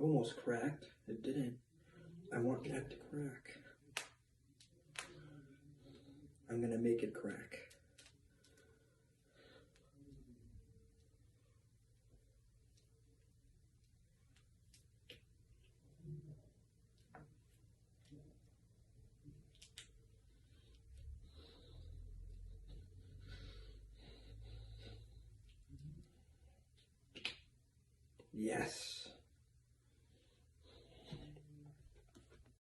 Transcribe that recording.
almost cracked. It didn't. I want that to crack. I'm gonna make it crack. Yes.